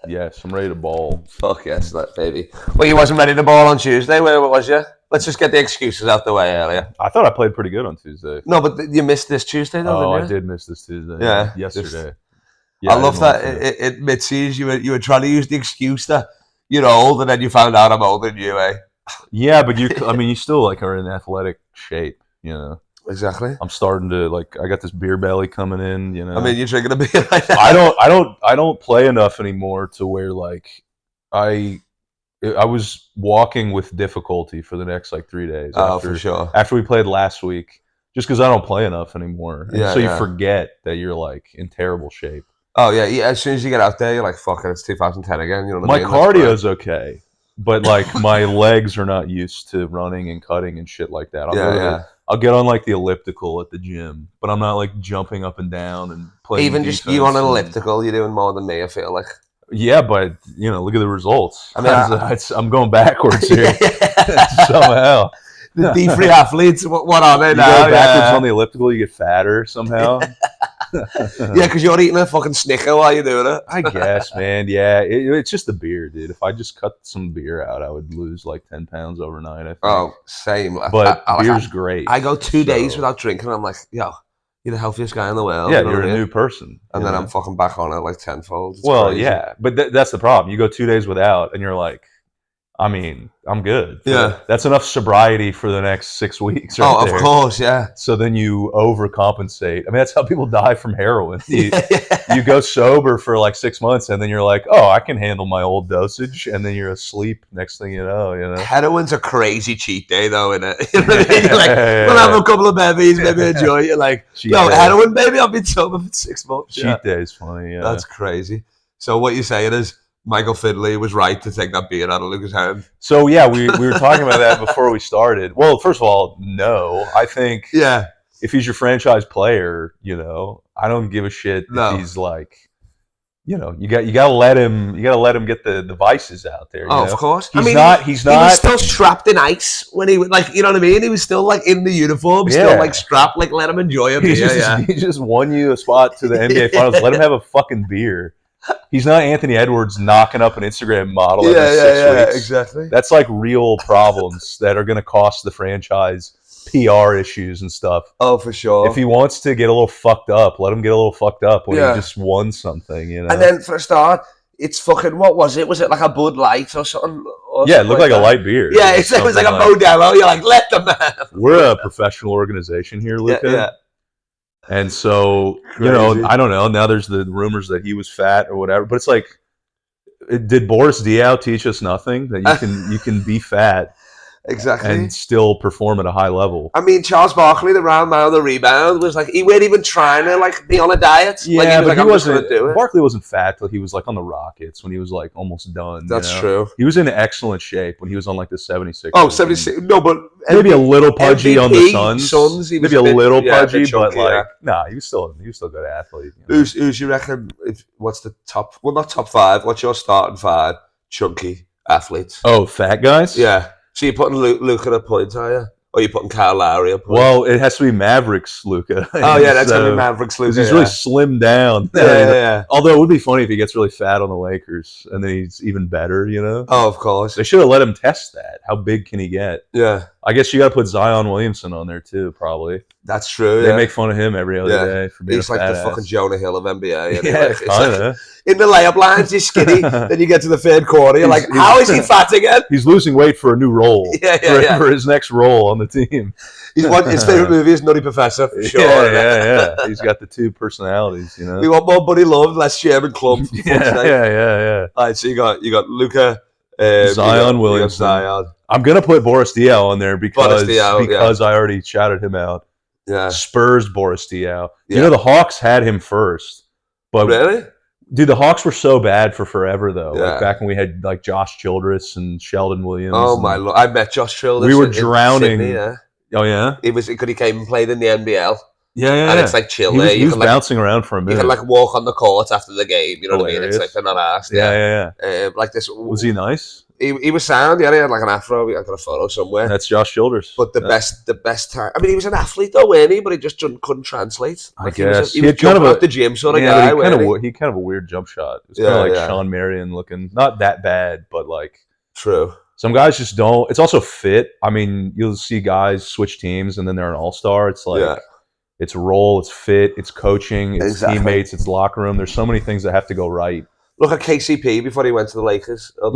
Yes, I'm ready to ball. Fuck yes, that baby. Well, you wasn't ready to ball on Tuesday. Where was you? Let's just get the excuses out the way earlier. I thought I played pretty good on Tuesday. No, but you missed this Tuesday, though, didn't you? I did miss this Tuesday. Yeah. Yesterday. I love that it mid-season you were trying to use the excuse that you're old, and then you found out I'm older than you, eh? Yeah, but you still like are in athletic shape, you know. Exactly. I'm starting to I got this beer belly coming in, you know. I mean, you're drinking a beer right now. I don't play enough anymore to where I was walking with difficulty for the next 3 days. For sure. After we played last week, just because I don't play enough anymore. And so you forget that you're in terrible shape. Oh yeah. As soon as you get out there, you're like, "Fuck it, it's 2010 again." You know what I mean? My cardio's okay, but my legs are not used to running and cutting and shit like that. I'll get on the elliptical at the gym, but I'm not jumping up and down and playing. Even just you on an elliptical, you're doing more than me, I feel like. Yeah, but look at the results. I mean, I'm going backwards here somehow. The D3 athletes, what are they now? You go backwards on the elliptical, you get fatter somehow. Yeah, because you're eating a fucking Snicker while you're doing it. I guess, man. Yeah, it's just the beer, dude. If I just cut some beer out, I would lose 10 pounds overnight, I think. Oh, same. But beer's great. I go 2 days without drinking, and I'm like, yo, you're the healthiest guy in the world. Yeah, you're a new person. And then I'm fucking back on it tenfold. It's well, crazy. Yeah, but that's the problem. You go 2 days without, and you're like, I mean, I'm good. Yeah. That's enough sobriety for the next 6 weeks. Right of course, yeah. So then you overcompensate. I mean, that's how people die from heroin. You go sober for 6 months, and then you're like, oh, I can handle my old dosage. And then you're asleep next thing you know. Heroin's a crazy cheat day, though, isn't it? You know what I mean? You're like, we'll have a couple of bevies, maybe enjoy it. You're like, no, heroin, baby, I've been sober for 6 months. Cheat day is funny, yeah. That's crazy. So what you're saying is, Michael Findlay was right to take that beer out of Luca's hand. So yeah, we were talking about that before we started. Well, first of all, no. I think if he's your franchise player, I don't give a shit if he's you gotta let him get the vices out there. Of course. He's not. He was still strapped in ice when he you know what I mean? He was still in the uniform, still strapped, let him enjoy a beer. He just won you a spot to the NBA Finals. Let him have a fucking beer. He's not Anthony Edwards knocking up an Instagram model every 6 weeks. Exactly. That's real problems that are going to cost the franchise PR issues and stuff. Oh, for sure. If he wants to get a little fucked up, let him get a little fucked up when he just won something, And then for a start, it's fucking, what was it? Was it a Bud Light or something? It looked like a light beer. Yeah, it was like a Modelo. You're let them have. We're a professional organization here, Luca. Yeah. And so, I don't know. Now there's the rumors that he was fat or whatever. But it's did Boris Diaw teach us nothing? That you can be fat exactly and still perform at a high level. I mean, Charles Barkley, the round man on the rebound, was he weren't even trying to be on a diet. Yeah, but he wasn't. Barkley wasn't fat till he was on the Rockets when he was almost done. That's true. He was in excellent shape when he was on the 76ers. Oh, 76. No, but maybe a little pudgy MVP on the Suns. Maybe a little pudgy, chunky, but nah, he was still a good athlete. Who's you reckon? What's the top? Well, not top five. What's your starting five? Chunky athletes. Oh, fat guys. Yeah. So you're putting Luka at a point, are you? Or you're putting Kyle Lowry at a point? Well, it has to be Mavericks Luka. Oh, yeah, that's going to be Mavericks Luka. He's really slimmed down. Yeah. Although it would be funny if he gets really fat on the Lakers and then he's even better, Oh, of course. They should have let him test that. How big can he get? Yeah. I guess you got to put Zion Williamson on there too, probably. That's true. They make fun of him every other day for being he's a fat the fucking Jonah Hill of NBA. Yeah, kind of. In the layup lines, he's skinny. Then you get to the third quarter, you're how is he fat again? He's losing weight for a new role. For his next role on the team. His favorite movie is Nutty Professor. For sure. Yeah. He's got the two personalities. We want more Buddy Love, less Sherman Clump. Yeah. All right, so you got Luka, Zion Williamson. Zion. I'm gonna put Boris Diaw on there because I already shouted him out. Yeah. Spurs Boris Diaw. Yeah. The Hawks had him first, but really, dude, the Hawks were so bad for forever though. Yeah. Back when we had Josh Childress and Sheldon Williams. Oh my lord, I met Josh Childress. We were drowning. In Sydney, yeah. Oh yeah, he came and played in the NBL. Yeah. And it's Chilli. He was bouncing around for a minute. You can walk on the court after the game. You know what I mean? It's they're not asked. Yeah. This. Was he nice? he was sound. He had like an afro. I got a photo somewhere. That's Josh Childers. But the best time. I mean, he was an athlete though, wasn't he? But he just couldn't translate. Like, I guess he was kind of out the gym sort of guy. He kind of a weird jump shot. It was kind of like Sean Marion looking, not that bad, but like true. Some guys just don't. It's also fit. I mean, you'll see guys switch teams and then they're an all-star. It's like it's role, it's fit, it's coaching, it's teammates, it's locker room. There's so many things that have to go right. Look at KCP before he went to the Lakers. I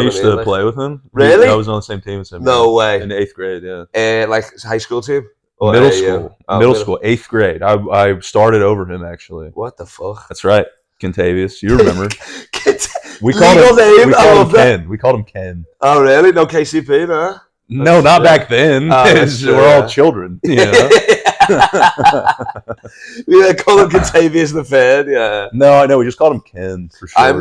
used to play with him. Really? I was on the same team as him. No way. In 8th grade, yeah. Like high school team? Or middle school. Middle school, 8th grade. I started over him, actually. What the fuck? That's right. Kentavious. You remember. We called him Ken. We called him Ken. Oh, really? No KCP, no? No, not back then. We're all children, you know. We call him Kentavious the Third, yeah. No, I know. We just called him Ken for sure. I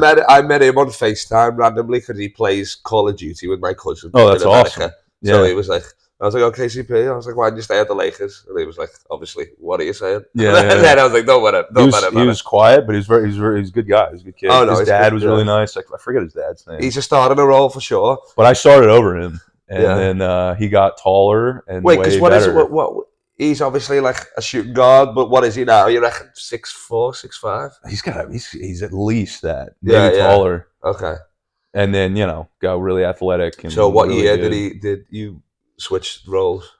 met him on FaceTime randomly because he plays Call of Duty with my cousin. Oh, that's awesome. So he was like, I was like, oh, KCP. I was like, why did you stay at the Lakers? And he was like, obviously, what are you saying? Yeah. And then I was like, don't matter. He was quiet, but he was a good guy. He was a good kid. Oh, no, his dad was really nice. I forget his dad's name. He's a starter in a role for sure. But I started over him, and then he got taller and way better. What is it? What? He's obviously like a shooting guard, but what is he now? You reckon 6'4", 6'5"? He's at least that. Maybe taller. Okay. And then got really athletic. And so what really year good. did you switch roles?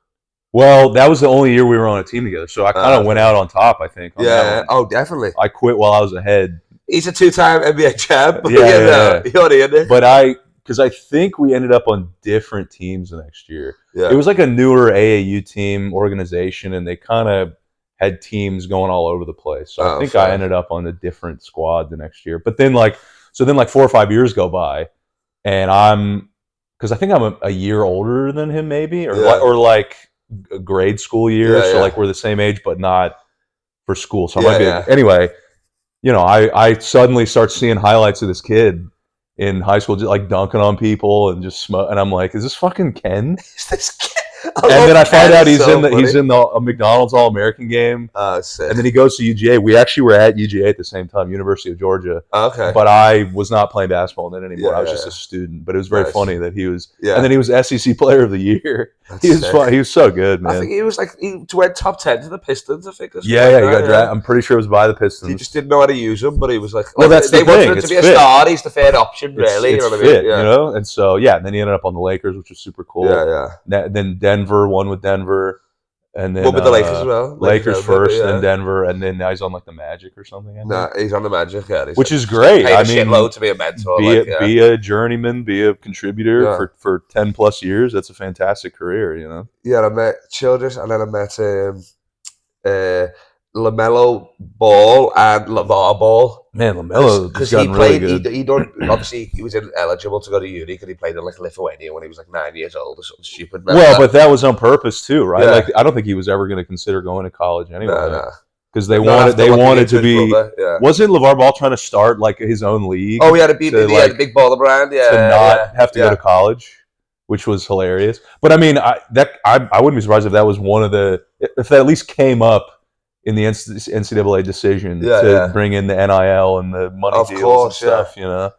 Well, that was the only year we were on a team together, so I kind of went out on top, I think. Yeah. Oh, definitely. I quit while I was ahead. He's a 2-time NBA champ. Yeah. You're in there. But because I think we ended up on different teams the next year. Yeah. It was like a newer AAU team organization, and they kind of had teams going all over the place. So I think I ended up on a different squad the next year. But then 4 or 5 years go by, and because I think I'm a year older than him, maybe, or like a grade school year. So like we're the same age, but not for school. So I might be anyway. I suddenly start seeing highlights of this kid in high school, just like dunking on people and just smoke. And I'm like, is this fucking Ken? Is this Ken? And then I find out he's in the McDonald's All-American game. Sick. And then he goes to UGA. We actually were at UGA at the same time, University of Georgia. Okay. But I was not playing basketball then anymore. I was just a student. But it was very funny that he was. Yeah. And then he was SEC Player of the Year. He was fun. He was so good, man. I think he was he went top 10 to the Pistons. I think. He got drafted. I'm pretty sure it was by the Pistons. He just didn't know how to use him, but he was like, well, that's the thing. They wanted him to be a star. He's the third option, really. It's fit, And so and then he ended up on the Lakers, which was super cool. Yeah. Then Denver won with Denver, and then with the Lakers as well. Lakers first, then Denver, and then now he's on like the Magic or something. He's on the Magic, which is great. I mean, shitload to be a mentor, be a journeyman, be a contributor for 10+ years. That's a fantastic career, Yeah, I met Childress, and then I met LaMelo Ball and LeVar Ball. Man, LaMelo because he played. Really he done obviously he was ineligible to go to uni because he played in like Lithuania when he was like 9 years old or something stupid. But that was on purpose too, right? Like I don't think he was ever going to consider going to college anyway. No. Because they wanted to be. Wasn't LeVar Ball trying to start like his own league? Oh, he had a big baller brand. To not have to go to college, which was hilarious. But I mean, I wouldn't be surprised if that was one of if that at least came up in the NCAA decision to bring in the NIL and the money deals and stuff,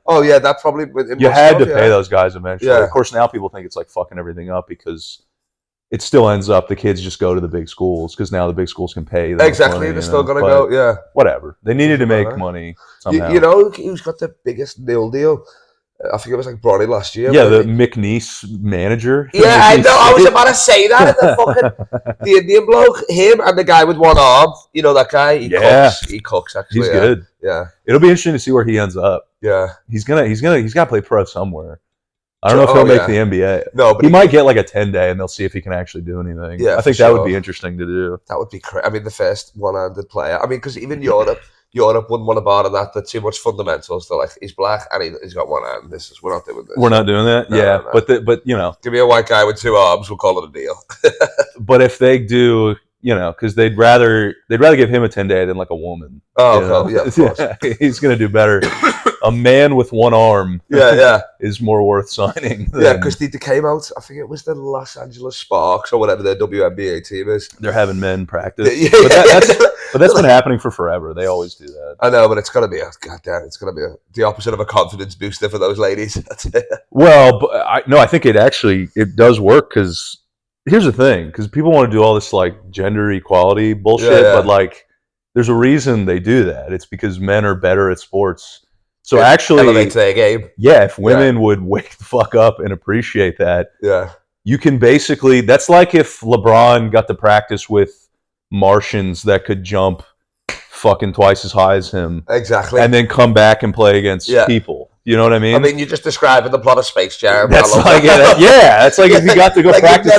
Oh yeah, that probably you had to pay those guys eventually. Of course, now people think it's like fucking everything up because it still ends up the kids just go to the big schools because now the big schools can pay. Exactly, money, they're still gonna go. Yeah, whatever. They needed to make money somehow. Who's got the biggest nil deal? I think it was like Bronny last year. Yeah, the McNeese manager. Yeah, I know. I was about to say that. The Indian bloke, him and the guy with one arm. You know that guy? He cooks actually. He's good. Yeah. It'll be interesting to see where he ends up. Yeah. He's got to play pro somewhere. I don't know if he'll make the NBA. No, but he might get like a 10-day and they'll see if he can actually do anything. Yeah, I think that would be interesting to do. That would be crazy. I mean, the first one-handed player. I mean, because even Europe wouldn't want to bar on that. They're too much fundamentals. They're like, he's black and he's got one hand. We're not doing this. We're not doing that. No. But give me a white guy with two arms. We'll call it a deal. But if they do, because they'd rather give him a 10-day than like a woman. Oh, yeah, of course. He's gonna do better. a man with one arm is more worth signing. Yeah, because they came out, I think it was the Los Angeles Sparks or whatever their WNBA team is. They're having men practice. But that's been happening for forever. They always do that. I know, but it's going to be the opposite of a confidence booster for those ladies. Well, but I think it does work because here's the thing, because people want to do all this like gender equality bullshit, but like there's a reason they do that. It's because men are better at sports. So actually, elevates their game. Yeah, if women would wake the fuck up and appreciate that, you can basically. That's like if LeBron got to practice with Martians that could jump fucking twice as high as him, exactly, and then come back and play against people. You know what I mean? I mean, you're just describing the plot of Space Jam. That's like that's like if you got to go practice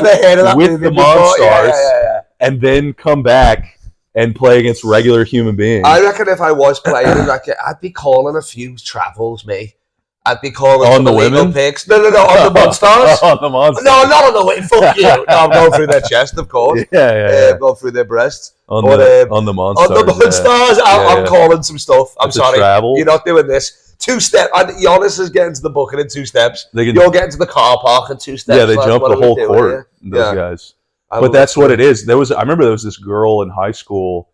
with the Monstars and then come back and play against regular human beings. I reckon if I was playing, I'd be calling a few travels, mate. I'd be calling on the women picks. No, on the Monstars. On the Monstars. No, not on the women. Fuck you. No, I'm going through their chest, of course. Going through their breasts. On the Monstars. On the Monstars, I'm calling some stuff. I'm sorry. You're not doing this. 2 steps. Giannis is getting to the bucket in 2 steps. You're getting to the car park in 2 steps. Yeah, they jump the whole court. Those guys. But that's what it is. I remember there was this girl in high school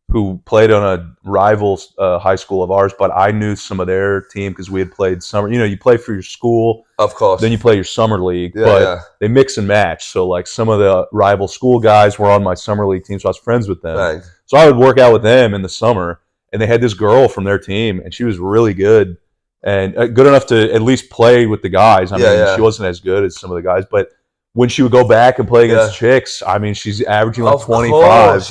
who played on a rival high school of ours, but I knew some of their team because we had played summer. You know, you play for your school, of course. Then you play your summer league, but they mix and match. So, like, some of the rival school guys were on my summer league team, so I was friends with them. Right. So I would work out with them in the summer, and they had this girl from their team, and she was really good and good enough to at least play with the guys. I mean, she wasn't as good as some of the guys, but when she would go back and play against chicks, I mean, she's averaging like 25.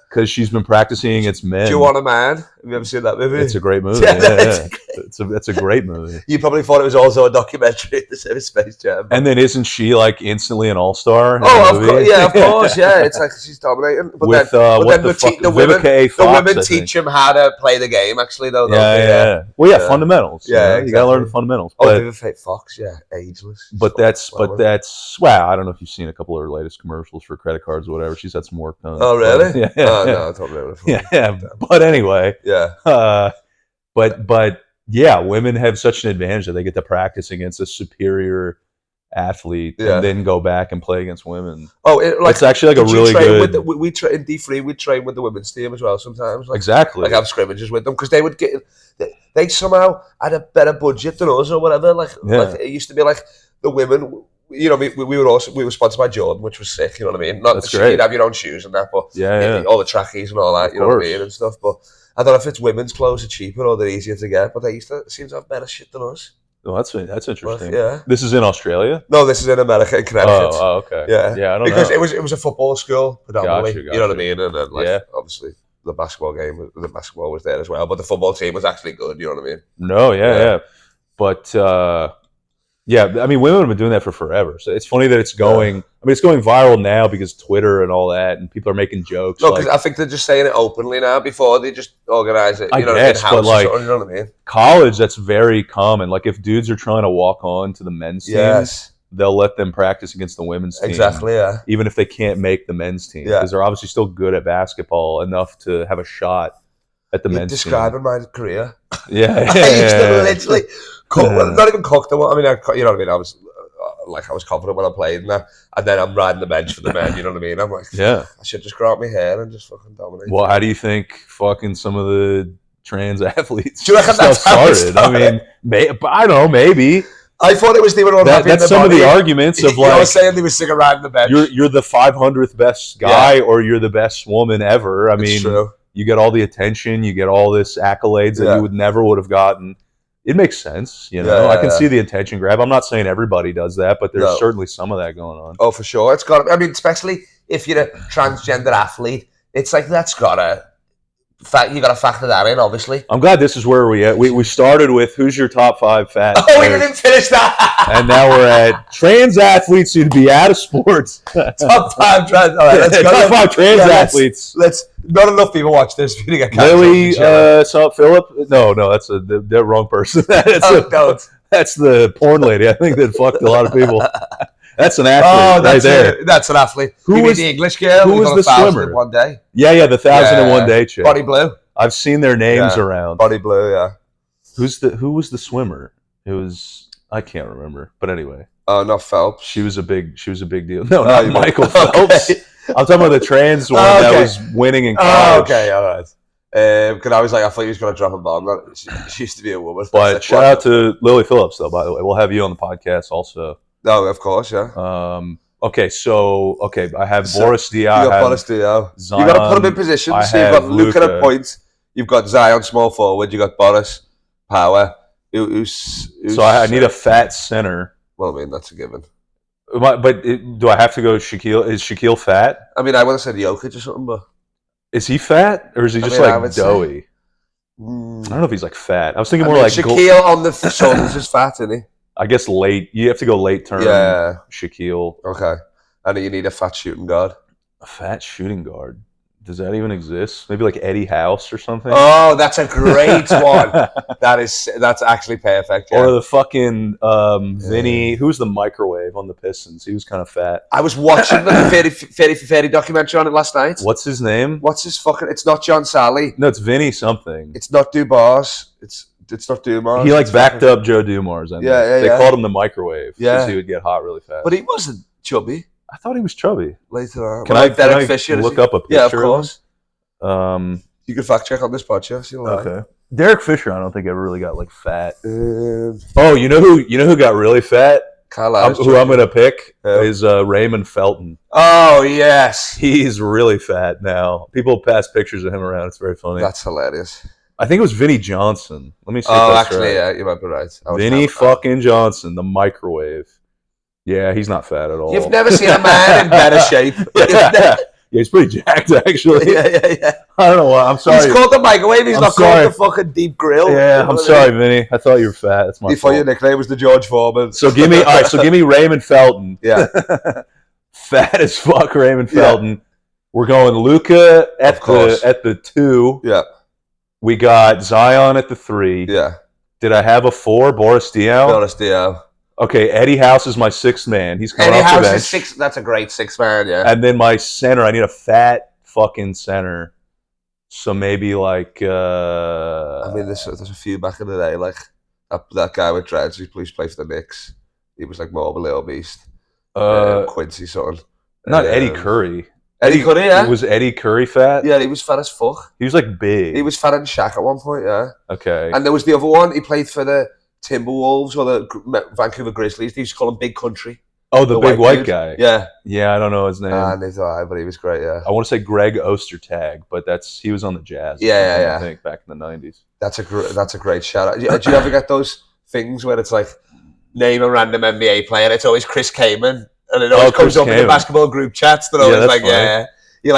Because she's been practicing against men. Do You Want a Man? Have you ever seen that movie? It's a great movie. It's a great movie. You probably thought it was also a documentary, the same as Space Jam. And then isn't she like instantly an all-star? Oh, of course, It's like she's dominating. But with the women Fox, teach him how to play the game, actually, though. Well, fundamentals. Yeah, you gotta learn the fundamentals. Vivica Fox, ageless. But that's wow. I don't know if you've seen a couple of her latest commercials for credit cards or whatever. She's had some work done. Oh, really? Yeah. Oh, no, I thought But anyway. Yeah. But yeah, women have such an advantage that they get to practice against a superior athlete and then go back and play against women. Oh, it's actually like a really good. We train in D3. We train with the women's team as well sometimes. Exactly. Like have scrimmages with them because they would get. They somehow had a better budget than us or whatever. Like it used to be like the women. You know, we were sponsored by Jordan, which was sick. You know what I mean? That's great. You'd have your own shoes and that, but all the trackies and all that. You know what I mean and stuff. But I don't know if it's women's clothes are cheaper or they're easier to get, but they used to seem to have better shit than us. Oh, that's interesting. But, this is in Australia? No, this is in America, in Connecticut. Oh, okay. Yeah, I don't know. Because it was a football school predominantly. Gotcha. You know what I mean? And then obviously the basketball was there as well, but the football team was actually good. You know what I mean? No, but. I mean, women have been doing that for forever. So it's funny that it's going. I mean, it's going viral now because Twitter and all that, and people are making jokes. No, because I think they're just saying it openly now. Before they just organize it, I guess, but like you know what I mean? College, that's very common. Like if dudes are trying to walk on to the men's team, they'll let them practice against the women's team. Exactly, even if they can't make the men's team, because they're obviously still good at basketball enough to have a shot at the men's team. Describing my career. I used to literally. Not even cooked. I mean, you know what I mean. I was confident when I played, and then I'm riding the bench for the men. You know what I mean? I'm like, I should just grow out my hair and just fucking dominate. Well, how do you think fucking some of the trans athletes do you reckon that's started? I mean, I don't know, maybe. I thought it was they were unhappy. That's some of the arguments of like. I was saying they were sick of riding the bench. You're the 500th best guy, or you're the best woman ever. I mean, you get all the attention, you get all this accolades that you would have gotten. It makes sense, you know. I can see the attention grab. I'm not saying everybody does that, but there's certainly some of that going on. Oh, for sure. It's got. I mean, especially if you're a transgender athlete, it's like that's gotta. You got to factor that in, obviously. I'm glad this is where we're at. We started with who's your top 5 fat. Oh, we didn't finish that. And now we're at trans athletes who'd be out of sports. Top 5 trans. All right, let's go. Top 5 trans athletes. Let's. Not enough people watch this. Lilly Phillips. No, that's the wrong person. That's the porn lady. I think that fucked a lot of people. That's an athlete there. That's an athlete. Who was the English girl? Who was the swimmer? One day. Yeah, the 1,001 day chick. Body Blue. I've seen their names around. Body Blue, yeah. Who was the swimmer? It was I can't remember, but anyway. Oh, not Phelps. She was a big deal. No, not Michael Phelps. Okay. I'm talking about the trans one that was winning in college. Oh, okay, all right. Because I was like, I thought he was going to drop a bomb. She used to be a woman. But shout out to Lilly Phillips, though. By the way, we'll have you on the podcast also. Oh, of course, yeah. Okay, I have Boris Diaw. You got Boris Diaw. Zion, you got to put him in position. So you've got Luka at point. You've got Zion small forward. You got Boris power. So I need a fat center. Well, I mean that's a given. But do I have to go Shaquille? Is Shaquille fat? I mean, I would have said Jokic or something, but is he fat or is he just doughy? I don't know if he's like fat. I was thinking more like Shaquille on the shoulders is fat, isn't he? I guess late. You have to go late term. Yeah, Shaquille. Okay, and you need a fat shooting guard. A fat shooting guard. Does that even exist? Maybe like Eddie House or something? Oh, that's a great one. That's actually perfect. Yeah. Or the fucking Vinny, who was the microwave on the Pistons? He was kind of fat. I was watching the 30 for 30 documentary on it last night. What's his name? It's not John Sally. No, it's Vinny something. It's not Dubars. It's not Dumars. He backed up Joe Dumars. They called him the microwave because he would get hot really fast. But he wasn't chubby. I thought he was chubby. Later on. Can I look up a picture? Yeah, of course. You can fact check on this podcast. Okay. Derek Fisher, I don't think ever really got like fat. You know who got really fat? Who I'm gonna pick is Raymond Felton. Oh yes, he's really fat now. People pass pictures of him around. It's very funny. That's hilarious. I think it was Vinny Johnson. Let me see. Yeah, you might be right. Vinny fucking Johnson, the microwave. Yeah, he's not fat at all. You've never seen a man in better shape. Yeah, he's pretty jacked, actually. Yeah. I don't know why. I'm sorry. He's called the microwave. He's not called the fucking deep grill. Yeah, I'm sorry, Vinny. I thought you were fat. That's my fault. Before your nickname was the George Foreman. So give me Raymond Felton. Yeah. Fat as fuck Raymond Felton. We're going Luka at the 2. Yeah. We got Zion at the 3. Yeah. Did I have a 4? Boris Diaw? Boris Diaw. Okay, Eddie House is my 6th man. He's coming off the bench. Is 6. That's a great 6 man, yeah. And then my center, I need a fat fucking center. So maybe like... I mean, there's a few back in the day, like that guy with dreads who used to play for the Knicks. He was like more of a little beast. Quincy son. Not Eddie Curry. Eddie Curry, yeah. Was Eddie Curry fat? Yeah, he was fat as fuck. He was like big. He was fat and Shaq at one point, yeah. Okay. And there was the other one. He played for the Timberwolves or the Vancouver Grizzlies. They used to call him Big Country. Oh, the big white guy. Yeah. Yeah, I don't know his name. But he was great, yeah. I want to say Greg Ostertag, but he was on the Jazz. Yeah. I think back in the 90s. That's a great shout out. Do you ever get those things where it's like name a random NBA player? It's always Chris Kaman. And it always comes up in the basketball group chats. They're always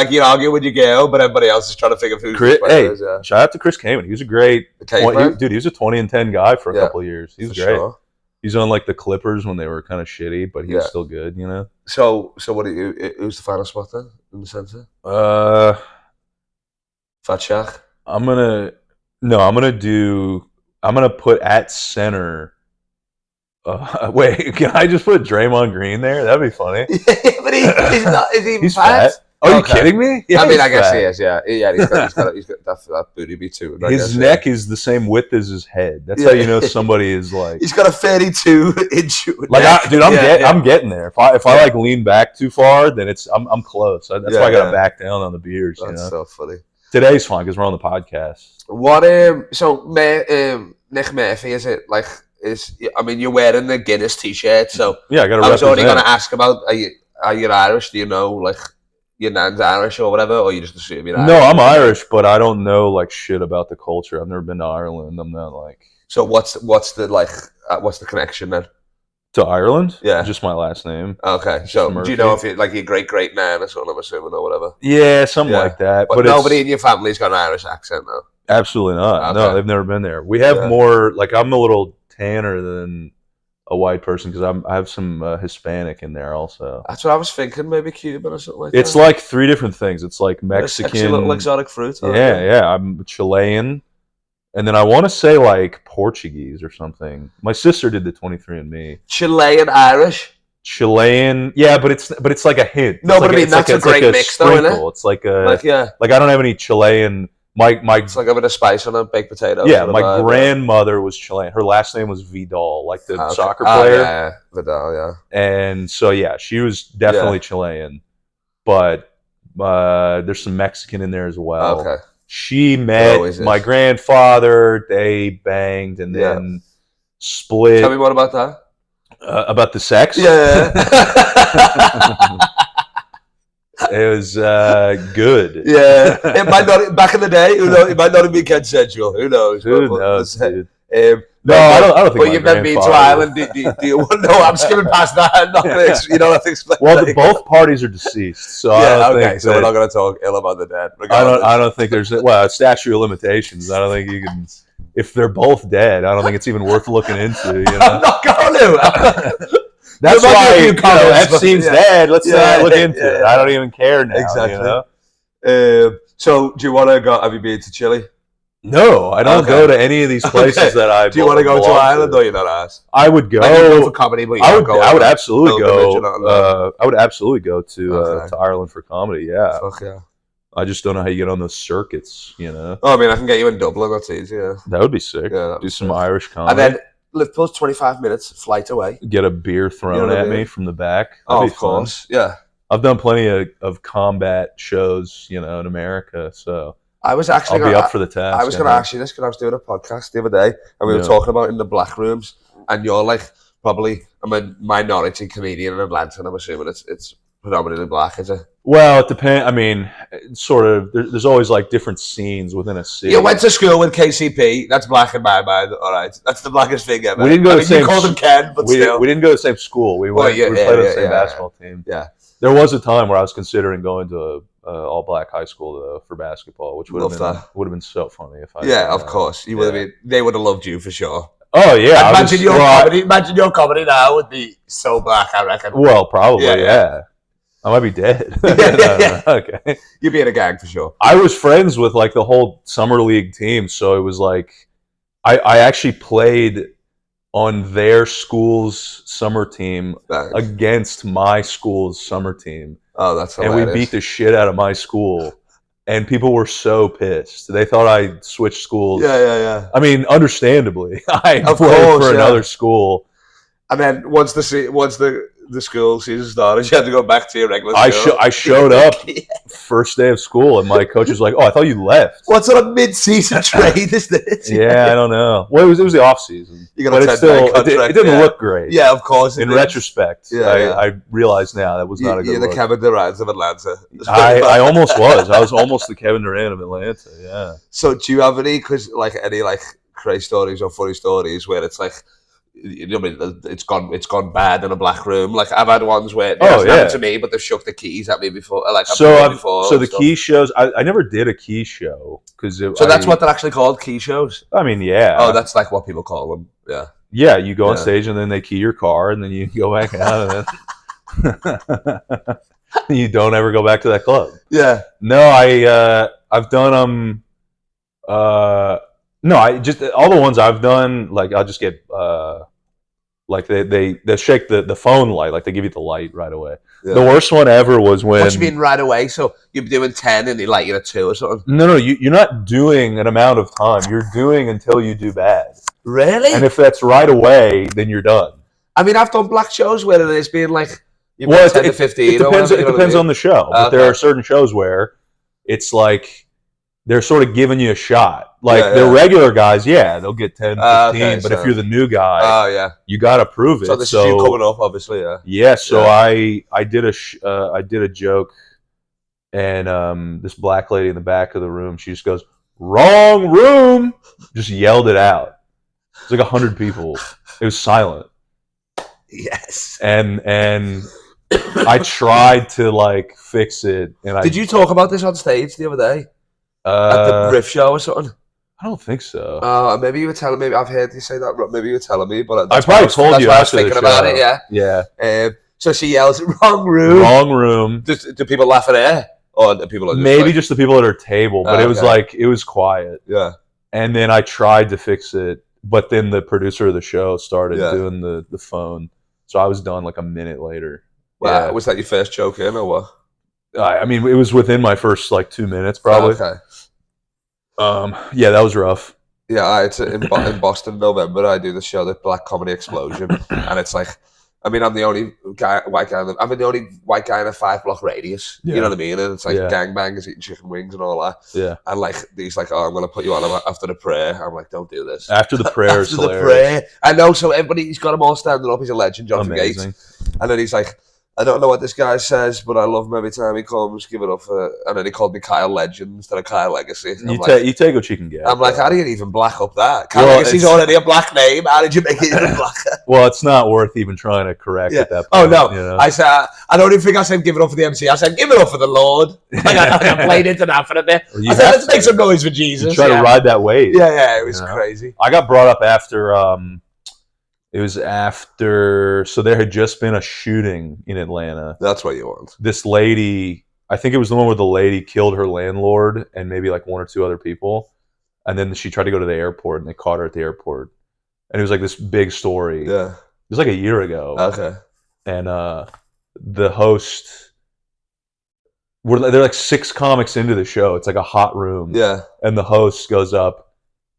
you argue with your girl, but everybody else is trying to figure out who's the player is. Yeah. Shout out to Chris Kaman. He was a great he was a 20-10 guy for a couple of years. He was great. Sure. He's on like the Clippers when they were kind of shitty, but he was still good, you know. So what who's the final spot then in the center? Fat Shaq. I'm gonna put at center. Wait, can I just put Draymond Green there? That'd be funny. But he's not. Is he fat? Are you kidding me? Yeah, I mean, I guess he is. Yeah. He's got that booty be too. His neck is the same width as his head. That's how you know somebody is like. He's got a 32-inch. I'm getting there. If I like lean back too far, then I'm close. That's why I got to back down on the beers. That's so funny. Today's fun because we're on the podcast. What Nick Murphy is it like? You're wearing the Guinness t-shirt, so I got to. I was already going to ask about are you Irish? Do you know like your nan's Irish or whatever, or you just assume you're Irish? No, I'm Irish, but I don't know like shit about the culture. I've never been to Ireland. I'm not like. So what's the connection then? To Ireland? Yeah, just my last name. Okay, so Murphy. Do you know if you're like your great nan or something? I'm assuming or whatever. Yeah, something like that. But nobody in your family's got an Irish accent though. Absolutely not. Okay. No, they've never been there. We have more. Like I'm a little tanner than a white person because I have some Hispanic in there also. That's what I was thinking. Maybe Cuban or something like that. It's like 3 different things. It's like Mexican, little exotic fruit. Yeah. I'm Chilean, and then I want to say like Portuguese or something. My sister did the 23andMe. Chilean Irish. Chilean, but it's like a hint. No, but I mean that's a great mix, though, isn't it? It's like I don't have any Chilean It's like a bit of spice on a baked potato. Yeah, my grandmother was Chilean. Her last name was Vidal, like the soccer player. Yeah, Vidal, yeah. And so, yeah, she was definitely Chilean. But there's some Mexican in there as well. Okay. She met my grandfather. They banged and then split. Tell me more about that. About the sex? Yeah. It was good. Yeah. It might not, back in the day, who knows? It might not have been consensual. Who knows? Who knows, dude? No, I don't think. But you've never been to Ireland. Do you want to know? I'm skimming past that. You don't have to explain. Well, both parties are deceased, so so we're not going to talk ill about the dead. I don't think there's statute of limitations. I don't think you can. If they're both dead, I don't think it's even worth looking into. You know? I'm not going to. That's why Epstein's dead. Let's look into it. I don't even care now. Exactly. You know? So, do you want to go? Have you been to Chile? No, I don't go to any of these places that I. Do you want to go to Ireland or you're not asked? I would go. For comedy, but I would absolutely go. I would absolutely go to Ireland for comedy. Yeah. Fuck yeah. I just don't know how you get on those circuits. You know. Oh, I mean, I can get you in Dublin. That's easy. Yeah. That would be sick. Yeah, do some Irish comedy. And then Liverpool's 25 minutes flight away. Get a beer thrown at me from the back. Of course. Yeah. I've done plenty of combat shows, in America, so I'll be up for the task. I was going to ask you this because I was doing a podcast the other day, and we were talking about in the black rooms, and you're like probably a minority comedian in Atlanta, and I'm assuming it's predominantly black, is it? Well, it depends. I mean, sort of. There's always like different scenes within a city. You went to school with KCP. That's black in my mind. All right, that's the blackest thing ever. We didn't go to the same. You called him Ken, but still, we didn't go to the same school. We played on the same basketball team. Yeah. There was a time where I was considering going to a all black high school though for basketball, which would have been so funny if I. Yeah, of course. You would have been. They would have loved you for sure. Oh yeah. Imagine your comedy now would be so black. I reckon. Well, probably yeah. I might be dead. Okay. You'd be in a gang for sure. I was friends with like the whole summer league team, so it was like I actually played on their school's summer team against my school's summer team. Oh, that's hilarious. And we beat the shit out of my school. And people were so pissed. They thought I switched schools. Yeah. I mean, understandably, I played for another school. And then once the school season started, you had to go back to your regular school. I showed up first day of school, and my coach was like, "Oh, I thought you left." What sort of mid-season trade is this? Yeah, I don't know. Well, it was the off season, but it didn't look great. Yeah, of course. In retrospect, I realize now that was not a good look. You're the Kevin Durant of Atlanta. I almost was. I was almost the Kevin Durant of Atlanta. Yeah. So, do you have any crazy stories or funny stories where it's like, it's gone bad in a black room? Like I've had ones where it hasn't happened to me, but they've shook the keys at me before. So the key shows. I never did a key show because that's what they're actually called, key shows. I mean, yeah. Oh, that's like what people call them. Yeah. Yeah, you go on stage and then they key your car and then you go back out and then you don't ever go back to that club. Yeah. No, I've done no, I just all the ones I've done, like I'll just get like they shake the phone light, like they give you the light right away. Yeah. The worst one ever was when. What you mean right away? So you're doing 10 and they light you at 2 or something? No, you're not doing an amount of time. You're doing until you do bad. Really? And if that's right away, then you're done. I mean, I've done black shows where it is being like 10 to 15. It depends on the show. But there are certain shows where it's like they're sort of giving you a shot. Like the regular guys, they'll get 10, 15. But if you're the new guy, you got to prove it. So this is you coming up, obviously. Yeah. So I did a joke, and this black lady in the back of the room, she just goes, "Wrong room!" Just yelled it out. It's like 100 people. It was silent. Yes. And I tried to like fix it. And did you talk about this on stage the other day at the riff show or something? I don't think so. Maybe you were telling me. I've heard you say that. Maybe you were telling me, but I probably told you after the show. About it. Yeah. So she yells, "Wrong room!" Wrong room. Do people laugh at her, or do people? Maybe just the people at her table, but it was like it was quiet. Yeah. And then I tried to fix it, but then the producer of the show started doing the phone, so I was done like a minute later. Wow. Was that your first joke in, or what? I mean, it was within my first like 2 minutes, probably. Okay. Yeah, that was rough. Yeah, it's in Boston in November. I do the show, the Black Comedy Explosion, and it's like, I mean, I'm the only white guy in a 5-block radius. Yeah. You know what I mean? And it's like gangbangers eating chicken wings and all that. Yeah. And like he's like, oh, I'm gonna put you on after the prayer. I'm like, don't do this. After the prayer is hilarious. The prayer, I know. So he's got them all standing up. He's a legend, Jonathan Gates. And then he's like, I don't know what this guy says, but I love him every time he comes. Give it up for... And then he called me Kyle Legend instead of Kyle Legacy. You take what you can get. I'm like, how do you even black up that? Kyle Legacy's already a black name. How did you make it even blacker? Well, it's not worth even trying to correct at that point. Oh, no. You know? I said, I don't even think I said give it up for the MC. I said, give it up for the Lord. I played into that for a bit. I said, let's make some noise for Jesus. You try to ride that wave. Yeah, it was crazy. I got brought up after... It was after, so there had just been a shooting in Atlanta. That's what you want. This lady, I think it was the one where the lady killed her landlord and maybe like 1 or 2 other people. And then she tried to go to the airport and they caught her at the airport. And it was like this big story. Yeah. It was like a year ago. Okay. And the host, they're like 6 comics into the show. It's like a hot room. Yeah. And the host goes up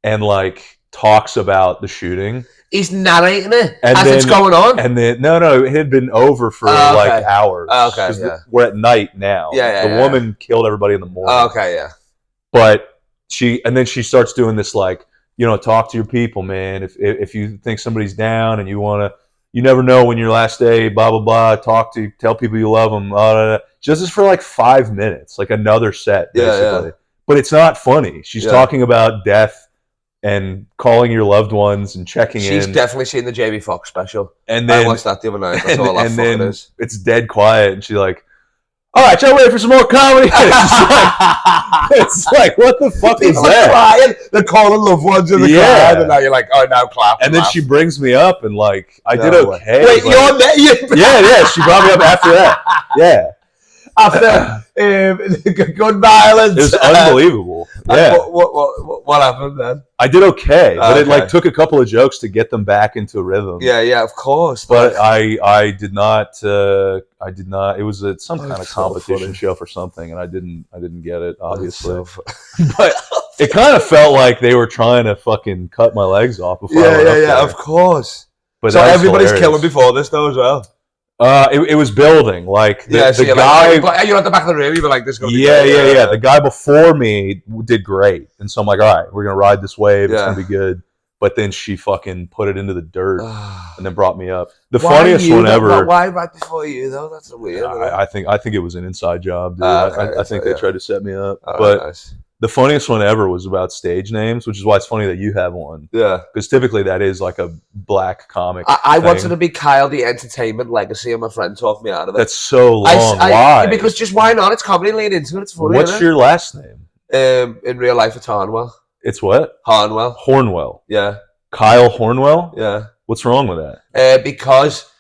and like talks about the shooting. He's narrating it as it's going on. And then no, it had been over for like hours. Okay, we're at night now. Yeah, the woman killed everybody in the morning. Okay, yeah. But she starts doing this like, talk to your people, man. If you think somebody's down and you never know when your last day, blah blah blah. Tell people you love them. Blah, blah, blah. She does this for like 5 minutes, like another set, basically. Yeah. But it's not funny. She's talking about death. And calling your loved ones and checking in. She's definitely seen the Jamie Foxx special. And then, I watched that the other night. That's all that fucking is. It's dead quiet. And she's like, all right, y'all ready for some more comedy? It's like, what the fuck is that? Crying. They're calling loved ones in the crowd. And now you're like, oh, now clap. And then she brings me up and like, I did okay. Wait, you're there? Yeah. She brought me up after that. Yeah. After gun violence. It was unbelievable. Yeah. What happened then? I did okay, but it like took a couple of jokes to get them back into a rhythm. Yeah, of course. But I did not. It was some kind of competition show for something, and I didn't get it, obviously. But it kind of felt like they were trying to fucking cut my legs off before I went up there. Of course. But so everybody's killing before this though as well. It was building like the guy. You're at the back of the room. You were like, "This going to be yeah." The guy before me did great, and so I'm like, "All right, we're gonna ride this wave. It's gonna be good." But then she fucking put it into the dirt and then brought me up. The funniest one ever. Why right before you though? That's weird. I think it was an inside job, dude. I think they tried to set me up, but. Nice. The funniest one ever was about stage names, which is why it's funny that you have one. Yeah. Because typically that is like a black comic. I wanted to be Kyle the Entertainment Legacy, and my friend talked me out of it. That's so long. Why? Because just why not? It's comedy lead into it. It's funny. What's your last name? In real life, it's Harnwell. It's what? Hornwell. Yeah. Kyle Hornwell? Yeah. What's wrong with that? Because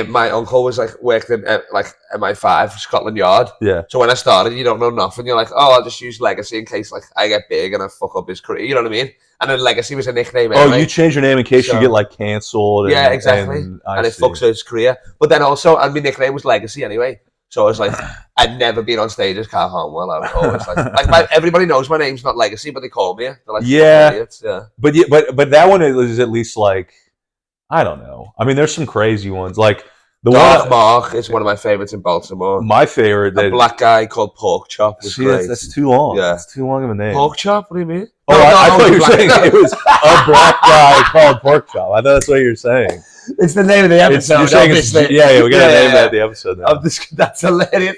my uncle was like working at like MI5 Scotland Yard. Yeah. So when I started, you don't know nothing. You're like, oh, I'll just use Legacy in case like I get big and I fuck up his career. You know what I mean? And then Legacy was a nickname. Anyway. Oh, you changed your name in case you get like cancelled. Yeah, exactly. And it fucks his career. But then also, and my nickname was Legacy anyway. So I was like, I'd never been on stage as Kyle Harnwell. I was always like everybody knows my name's not Legacy, but they call me. They're like, idiots. Yeah. But that one is at least like, I don't know. I mean, there's some crazy ones like. Dark Mark is one of my favorites in Baltimore. My favorite. A black guy called Pork Chop was great. That's too long. Yeah. That's too long of a name. Pork Chop? What do you mean? I thought you were saying it was a black guy called Pork Chop. I thought that's what you were saying. It's the name of the episode. We got to name that the episode now. That's hilarious.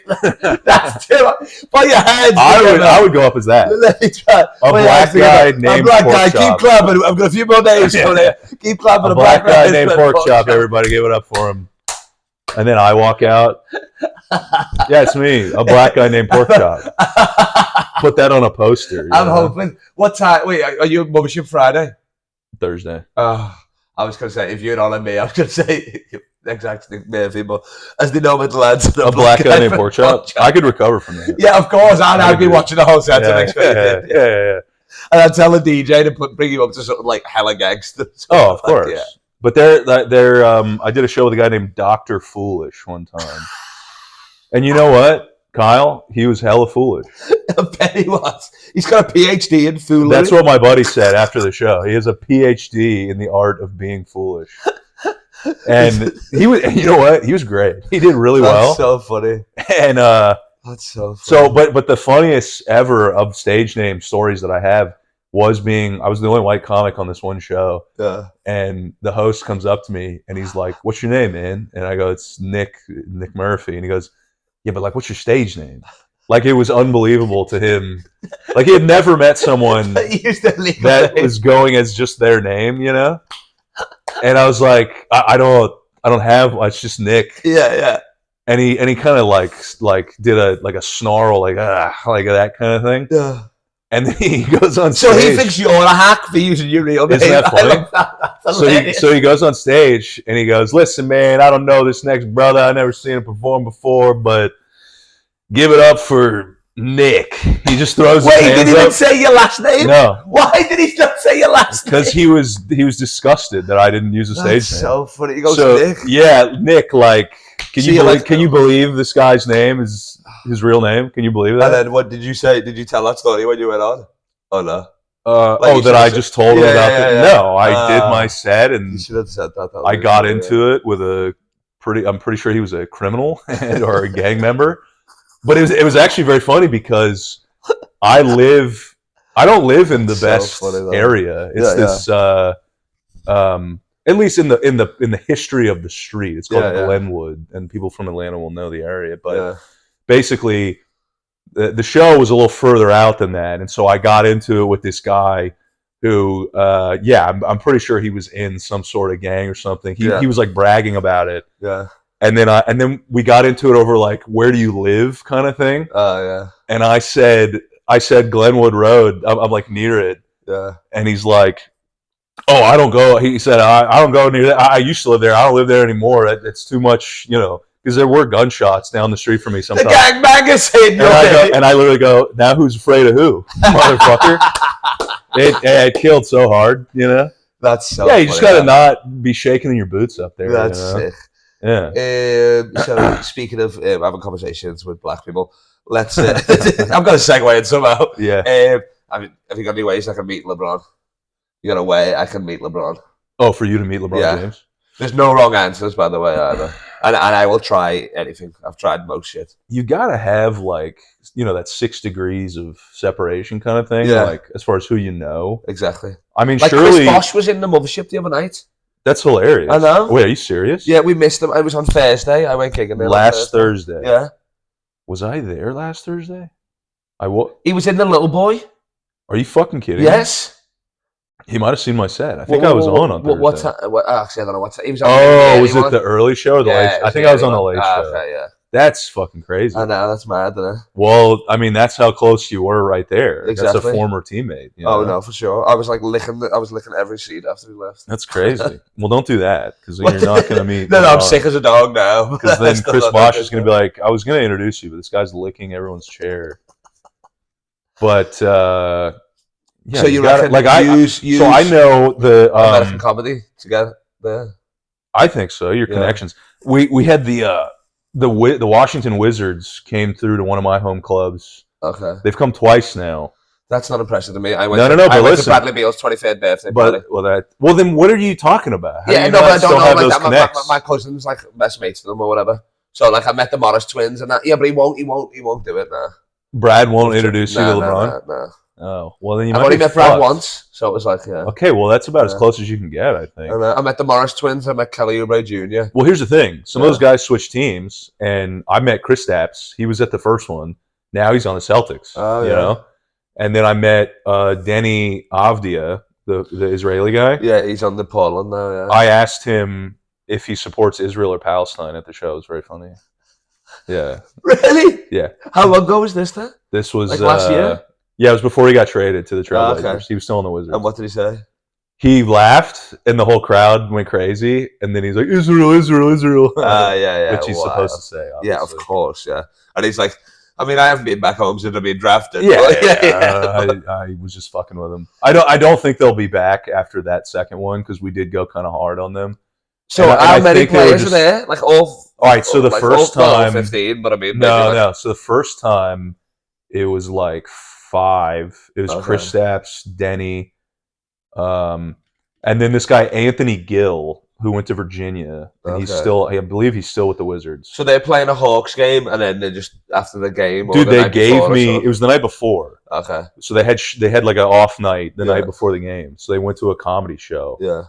That's too. Put your hands. I would go up as that. Let me try. A black guy named Pork Chop. Keep clapping. I've got a few more names for you. Keep clapping. A black guy named Pork Chop. Everybody give it up for him. And then I walk out. Yeah, it's me, a black guy named Pork Chop. Put that on a poster. I'm hoping. What time? Wait, are you at Mothership Friday? Thursday. I was going to say, if you're on me, I was going to say exactly Murphy, but as the nomad lads, a black guy named Pork Chop. I could recover from that. Yeah, of course. I'd be watching the whole set to make sure. Yeah. And I'd tell the DJ to bring you up to something like hella gangster. Oh, of course. Yeah. But I did a show with a guy named Dr. Foolish one time. And you know what? Kyle, he was hella foolish. I bet he was. He's got a PhD in foolery. That's what my buddy said after the show. He has a PhD in the art of being foolish. And he was, you know what? He was great. He did really well. That's so funny. And that's so funny. But the funniest ever of stage name stories that I have was I was the only white comic on this one show. Yeah. And the host comes up to me and he's like, "What's your name, man?" And I go, "It's Nick Murphy." And he goes, "Yeah, but like, what's your stage name?" Like, it was unbelievable to him. Like, he had never met someone that was going as just their name, you know? And I was like, I don't have, it's just Nick. Yeah. And he kind of like did a snarl, like that kind of thing. Yeah. And then he goes on stage. So he thinks you're a hack for using your real name. Isn't that funny? So he goes on stage and he goes, "Listen, man, I don't know this next brother. I never seen him perform before, but give it up for Nick." He just throws his hands up. Wait, didn't even say your last name? No. Why did he not say your last name? Because he was disgusted that I didn't use a stage name. So funny. He goes, Nick. Yeah, Nick. Like, can you believe this guy's name is his real name? Can you believe that? And then what did you say? Did you tell that story when you went on? Oh no. That I just told him about it. Yeah. No, I did my set and you should have said that. I got into it with I'm pretty sure he was a criminal or a gang member. But it was actually very funny because I don't live in the best area. It's at least in the history of the street. It's called Glenwood, and people from Atlanta will know the area. But basically, the show was a little further out than that, and so I got into it with this guy who, I'm pretty sure he was in some sort of gang or something. He was like bragging about it. Yeah. And then we got into it over like, where do you live kind of thing. Oh yeah. And I said Glenwood Road. I'm like near it. Yeah. And he's like, "Oh, I don't go." He said, "I don't go near that. I used to live there. I don't live there anymore. It's too much, you know." Because there were gunshots down the street from me sometimes. The gangbangers hit and I literally go, "Now who's afraid of who, motherfucker?" It killed so hard, you know. That's so. Yeah, you just gotta not be shaking your boots up there. That's sick. Yeah. So speaking of having conversations with black people, let's. I've got to segue in somehow. Yeah. Have you got any ways I can meet LeBron? You got a way I can meet LeBron? Oh, for you to meet LeBron James? There's no wrong answers, by the way, either. And I will try anything. I've tried most shit. You gotta have like, you know, that 6 degrees of separation kind of thing. Yeah. Like as far as who you know. Exactly. I mean, like surely Chris Bosh was in the mothership the other night. That's hilarious. I know. Wait, are you serious? Yeah, we missed him. I was on Thursday. I went gigging there last Thursday. Yeah. Was I there last Thursday? He was in The Little Boy. Are you fucking kidding? Yes. He might have seen my set. I think I was on Thursday. What's that? Actually, I don't know what's that. He was on was it the early show or the late show? I think I was on the late show. Okay, yeah. That's fucking crazy. I know, that's mad, isn't it? Well, I mean, that's how close you were right there. Exactly. That's a former teammate. You know? Oh, no, for sure. I was like licking every seat after he left. That's crazy. Well, don't do that, because then you're not going to meet... No, I'm sick as a dog now. Because then Chris Bosh is going to be like, "I was going to introduce you, but this guy's licking everyone's chair." But... yeah, so you reckon like so I know the American comedy together there. I think so. Your connections. We had the Washington Wizards came through to one of my home clubs. Okay, they've come twice now. That's not impressive to me. I went to Bradley Beal's 23rd birthday party. Well, then what are you talking about? How but I don't know. Like that. My cousin's like best mates for them or whatever. So like I met the Morris twins and that. Yeah, but he won't do it now. Brad won't introduce you to LeBron. No. Oh, well then you I've only met Brad once, so it was like, yeah. Okay, well that's about as close as you can get, I think. And, I met the Morris twins. I met Kelly Oubre Jr. Well, here's the thing: some of those guys switched teams, and I met Chris Stapps. He was at the first one. Now he's on the Celtics. Oh, you know. And then I met Denny Avdia, the Israeli guy. Yeah, he's on the Portland now. Yeah. I asked him if he supports Israel or Palestine at the show. It was very funny. Yeah. Really? Yeah. How long ago was this then? This was like last year. Yeah, it was before he got traded to the Trailblazers. Okay. He was still in the Wizards. And what did he say? He laughed, and the whole crowd went crazy. And then he's like, "Israel, Israel, Israel." Yeah. Which he's supposed to say, obviously. Yeah, of course, yeah. And he's like, I mean, I haven't been back home since I've been drafted. Yeah. I was just fucking with him. I don't think they'll be back after that second one, because we did go kind of hard on them. So how many players are there? Like all All right, so the first time 15, but I mean no. So the first time it was like 5. It was Chris Stapps, Denny, and then this guy Anthony Gill, who went to Virginia, and I believe he's still with the Wizards. So they're playing a Hawks game, and then they just after the game. Dude, they gave me. It was the night before. Okay. So they had like an off night the night before the game. So they went to a comedy show. Yeah.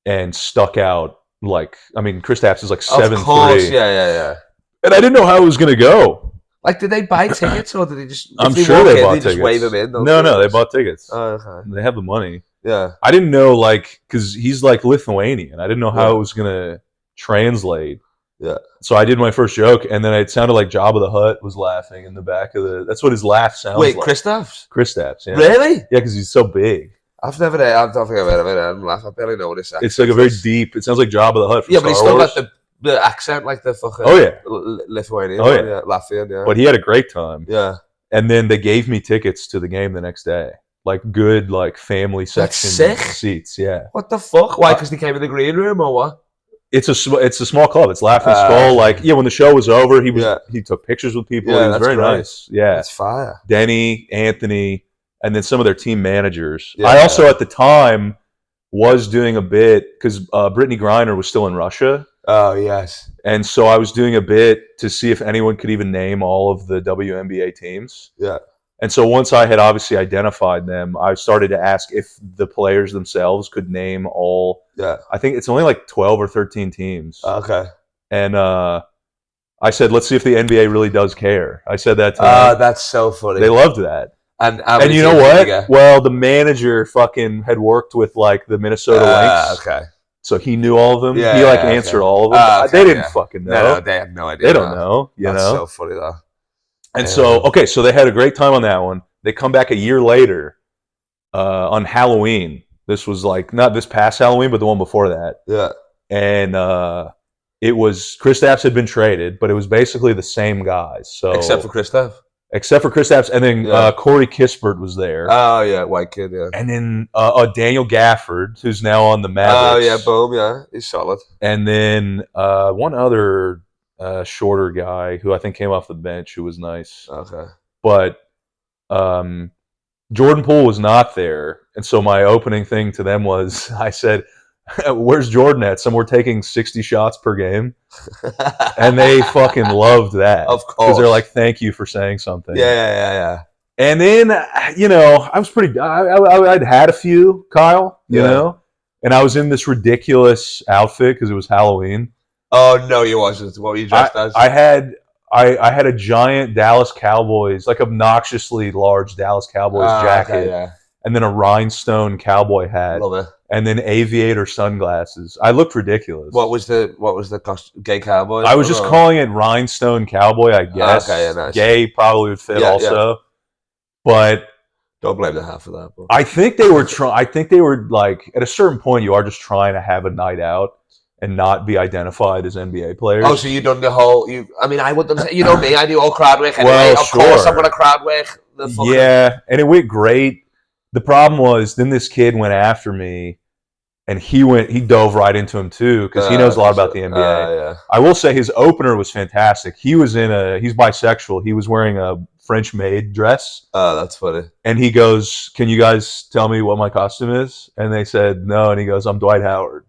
And stuck out like Chris Stapps is like 7'3". Of course, yeah. And I didn't know how it was gonna go. Like, did they buy tickets or did they just? I'm sure they bought tickets. Just wave them in. No, they bought tickets. Oh, okay. They have the money. Yeah. I didn't know because he's like Lithuanian. I didn't know how it was gonna translate. Yeah. So I did my first joke, and then it sounded like Jabba the Hutt was laughing in the back of the. That's what his laugh sounds like. Wait, Chris Stapps? Chris Stapps, yeah. Really? Yeah, because he's so big. I don't think I've heard of it. I don't laugh. I barely know what it's. It's like a very deep. It sounds like Jabba the Hutt. From but he's still got the accent, like the fucking. Oh yeah. Lithuanian. Oh yeah. Latvian. Yeah. But he had a great time. Yeah. And then they gave me tickets to the game the next day, like good, like family section seats. Yeah. What the fuck? Why? Because they came in the green room or what? It's a small club. It's Laughing Skull. Like when the show was over, he took pictures with people. He was very nice. Yeah. That's fire. Denny, Anthony. And then some of their team managers. I also, at the time, was doing a bit because Brittany Griner was still in Russia. Oh, yes. And so I was doing a bit to see if anyone could even name all of the WNBA teams. Yeah. And so once I had obviously identified them, I started to ask if the players themselves could name all. Yeah. I think it's only like 12 or 13 teams. Okay. And I said, let's see if the NBA really does care. I said that to them. That's so funny. They loved that. And you know what? Well, the manager fucking had worked with like the Minnesota Lynx. Okay. So he knew all of them. Yeah, he answered all of them. They didn't fucking know. No, they had no idea. They don't know. That's so funny though. And so they had a great time on that one. They come back a year later on Halloween. This was like not this past Halloween, but the one before that. Yeah. And it was Chris Stapps had been traded, but it was basically the same guys. So except for Chris Stapps. And then Corey Kispert was there. Oh yeah, white kid, yeah. And then Daniel Gafford, who's now on the Mavericks. Oh yeah, boom, yeah, he's solid. And then one other shorter guy who I think came off the bench who was nice. Okay. But Jordan Poole was not there, and so my opening thing to them was I said, "Where's Jordan at?" Some were taking 60 shots per game, and they fucking loved that. Of course, because they're like, "Thank you for saying something." Yeah. And then I was pretty. I'd had a few, Kyle. You know, and I was in this ridiculous outfit because it was Halloween. Oh no, you wasn't. What were you dressed as? I had a giant Dallas Cowboys, like obnoxiously large Dallas Cowboys jacket, and then a rhinestone cowboy hat. Love it. And then aviator sunglasses. I looked ridiculous. What was the gay cowboy? I was just calling it rhinestone cowboy, I guess. Okay, yeah, nice. Gay probably would fit also. Yeah. But don't blame the half for that. But. I think they were like at a certain point you are just trying to have a night out and not be identified as NBA players. Oh, so you done the whole I wouldn't say, you know me, I do all crowd work anyway. Well, of course I'm gonna crowd work. Yeah, and it went great. The problem was then this kid went after me, and he dove right into him too because he knows a lot about the NBA. I will say his opener was fantastic. He's bisexual. He was wearing a French maid dress. Oh, that's funny. And he goes, "Can you guys tell me what my costume is?" And they said no, and he goes, "I'm Dwight Howard."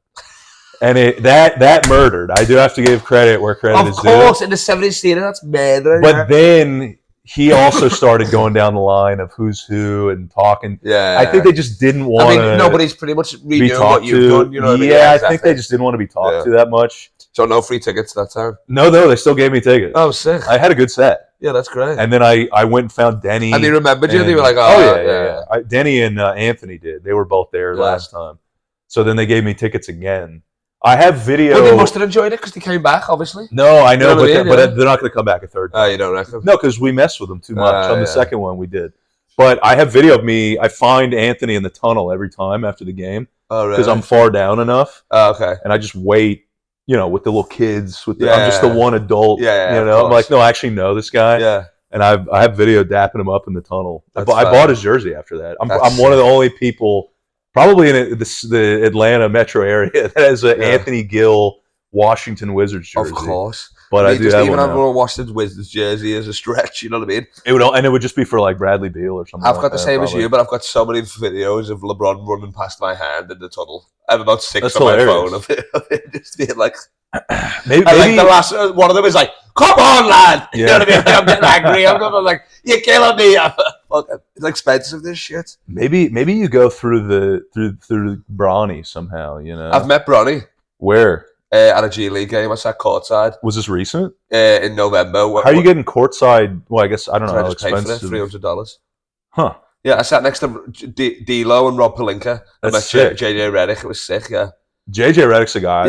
And that murdered. I do have to give credit where credit is due. Of course, in the 70s theater, that's murder. But then he also started going down the line of who's who and talking. Yeah. I think they just didn't want to. Nobody's pretty much redoing what you've done. You know what I mean? Yeah, exactly. I think they just didn't want to be talked to that much. So no free tickets that time? No, they still gave me tickets. Oh, sick. I had a good set. Yeah, that's great. And then I went and found Denny. And they remembered you? They were like, yeah. Denny and Anthony did. They were both there last time. So then they gave me tickets again. I have video. Well, they must have enjoyed it because they came back, obviously. No, I know, but they're not going to come back a third time. Oh, you don't reckon? No, because we messed with them too much. On the second one, we did. But I have video of me. I find Anthony in the tunnel every time after the game. Oh, really? Because I'm far down enough. Oh, okay. And I just wait, with the little kids. I'm just the one adult. Yeah, I'm like, no, I actually know this guy. Yeah. And I have video dapping him up in the tunnel. I bought his jersey after that. I'm one of the only people, probably in the Atlanta metro area, that has an Anthony Gill Washington Wizards jersey. Of course. But I do just have even one having a Washington Wizards jersey as a stretch, you know what I mean? It would just be for like Bradley Beal or something. I've got the same as you, but I've got so many videos of LeBron running past my hand in the tunnel. I have about 6 on my phone of it just being like, maybe like the last one of them is like, "Come on, lad!" You know what I mean? Like, I'm getting angry. I'm like, "You're killing me!" It's expensive, this shit. Maybe you go through Bronny somehow. You know, I've met Bronny. Where? At a G League game. I sat courtside. Was this recent? In November. How are you getting courtside? Well, I guess I don't know how expensive. $300. Huh. Yeah, I sat next to D-Lo and Rob Pelinka. I met JJ Redick. It was sick, yeah. JJ Redick's a guy.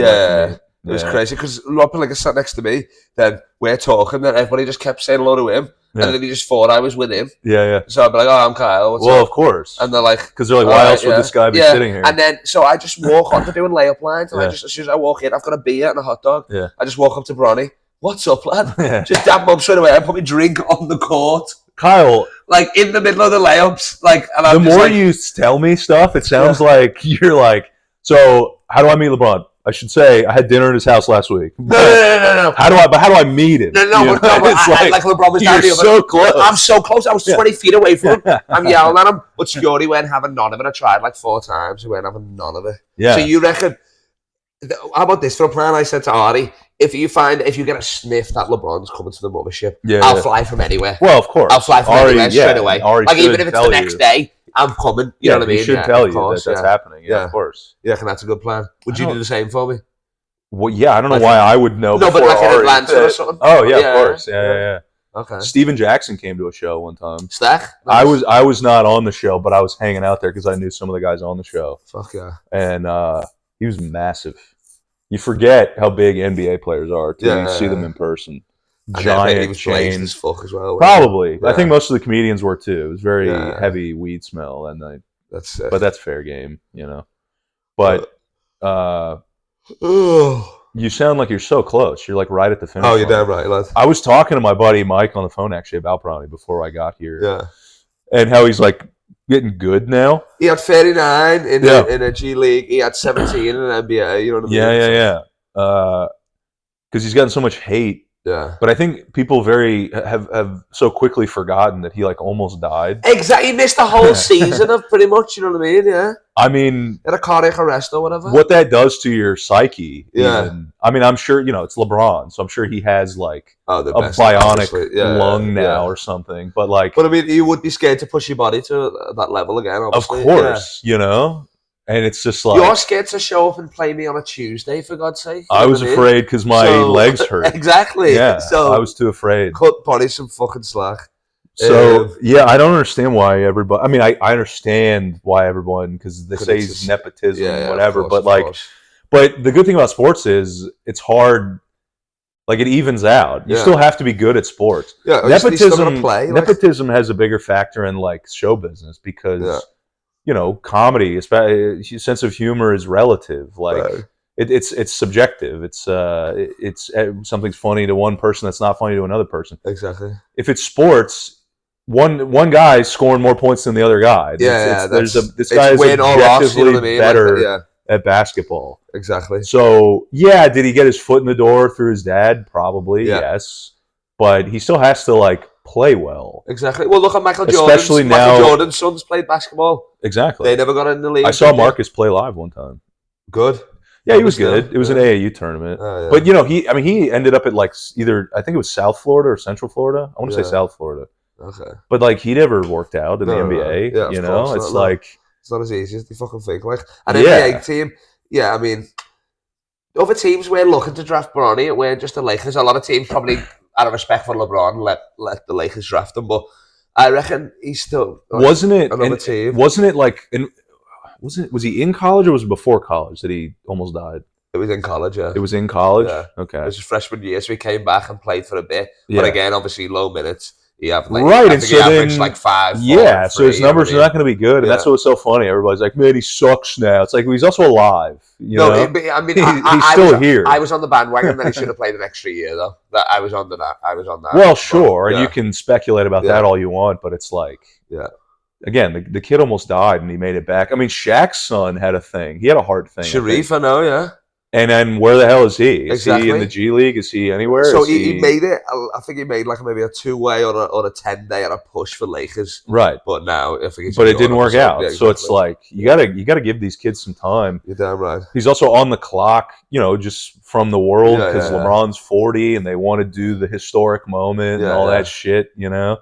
It was crazy because Rob Pelinka sat next to me. Then we're talking. Then everybody just kept saying hello to him. Yeah. And then he just thought I was with him. Yeah. So I'd be like, "Oh, I'm Kyle. What's up?" Of course. And they're like, because they're like, "Why else would this guy be sitting here?" And then, so I just walk on to doing layup lines. And as soon as I walk in, I've got a beer and a hot dog. Yeah. I just walk up to Bronny. "What's up, lad?" Just dab him up straight away. I put my drink on the court. Kyle, like in the middle of the layups, like. And the more you tell me stuff, it sounds like you're like, "So how do I meet LeBron?" I should say I had dinner at his house last week. No. How do I meet him? No, like LeBron was down here. You're so close. I'm so close. I was 20 feet away from him. I'm yelling at him, but security weren't having none of it. I tried like 4 times. He weren't having none of it. Yeah. So you reckon? How about this for a plan? I said to Ari, if you get a sniff that LeBron's coming to the mothership, I'll fly from anywhere. Well, of course, I'll fly from anywhere straight away. Ari like even if it's the next day. I'm coming. You know what I mean? He should tell you that that's happening. Yeah, of course. You reckon that's a good plan? Would you do the same for me? Well, yeah, I don't know why I would know. No, but like in Atlanta or something. Oh yeah, of course. Yeah. Okay. Steven Jackson came to a show one time. Stack? Nice. I was not on the show, but I was hanging out there because I knew some of the guys on the show. Fuck yeah. And he was massive. You forget how big NBA players are till you see them in person. Giant, he was blazed as fuck as well. Probably. Yeah. I think most of the comedians were too. It was very heavy weed smell, and but that's fair game, you know. But you sound like you're so close. You're like right at the finish line. Oh, you're damn right, lad. I was talking to my buddy Mike on the phone actually about Bronny before I got here. Yeah. And how he's like getting good now. He had 39 in a G League. He had 17 in an NBA. You know what I mean? Yeah. Because he's gotten so much hate. Yeah. But I think people have so quickly forgotten that he like almost died. Exactly. He missed the whole season of pretty much, you know what I mean? Yeah. I mean, had a cardiac arrest or whatever. What that does to your psyche. Even, I mean, I'm sure, it's LeBron, so I'm sure he has like a bionic lung now or something. But I mean, you would be scared to push your body to that level again, obviously. Of course, And it's just like... You're scared to show up and play me on a Tuesday, for God's sake. I was afraid because my legs hurt. Exactly. Yeah, so I was too afraid. Cut body some fucking slack. So, I don't understand why everybody... I mean, I understand why everyone... Because they say it's nepotism, whatever. Course, but the good thing about sports is it's hard... Like, it evens out. You still have to be good at sports. Yeah, nepotism has a bigger factor in, like, show business because... comedy, especially sense of humor is relative. Like it's subjective. It's something's funny to one person that's not funny to another person. Exactly. If it's sports, one guy's scoring more points than the other guy. This guy is objectively better at basketball. Exactly. So did he get his foot in the door through his dad? Probably yes, but he still has to play well. Exactly. Well, look at Michael Jordan. Especially now, Michael Jordan's sons played basketball. Exactly. They never got in the league. I saw Marcus play live one time. Good. Yeah, he was good. It was an AAU tournament. But he ended up at either I think it was South Florida or Central Florida. I want to say South Florida. Okay. But he never worked out in the NBA. Yeah, it's it's not as easy as they fucking think. Like an NBA team. Yeah, I mean, other teams were looking to draft Bronny. It weren't just the Lakers. A lot of teams probably, out of respect for LeBron, let the Lakers draft him. But I reckon he's still wasn't it another team. Wasn't it was he in college or was it before college that he almost died? It was in college, yeah. It was in college? Yeah. Okay. It was his freshman year, so he came back and played for a bit. Yeah. But again, obviously low minutes. He averaged, and so he averaged 5. Yeah, so his numbers are not going to be good, and that's what's so funny. Everybody's like, "Man, he sucks now." It's like he's also alive. He's still here. I was on the bandwagon that he should have played an extra year, though. I was on that. Well, sure, and you can speculate about that all you want, but it's like, again, the kid almost died, and he made it back. I mean, Shaq's son had a thing. He had a heart thing. Sharif, I know, yeah. And then where the hell is he? Is he in the G League? Is he anywhere? So he made it. I think he made like maybe a 2-way or a 10-day and a push for Lakers. Right. But now I think it didn't work out. Yeah, exactly. So it's like you gotta give these kids some time. You're damn right. He's also on the clock, just from the world because LeBron's 40 and they want to do the historic moment and all that shit. I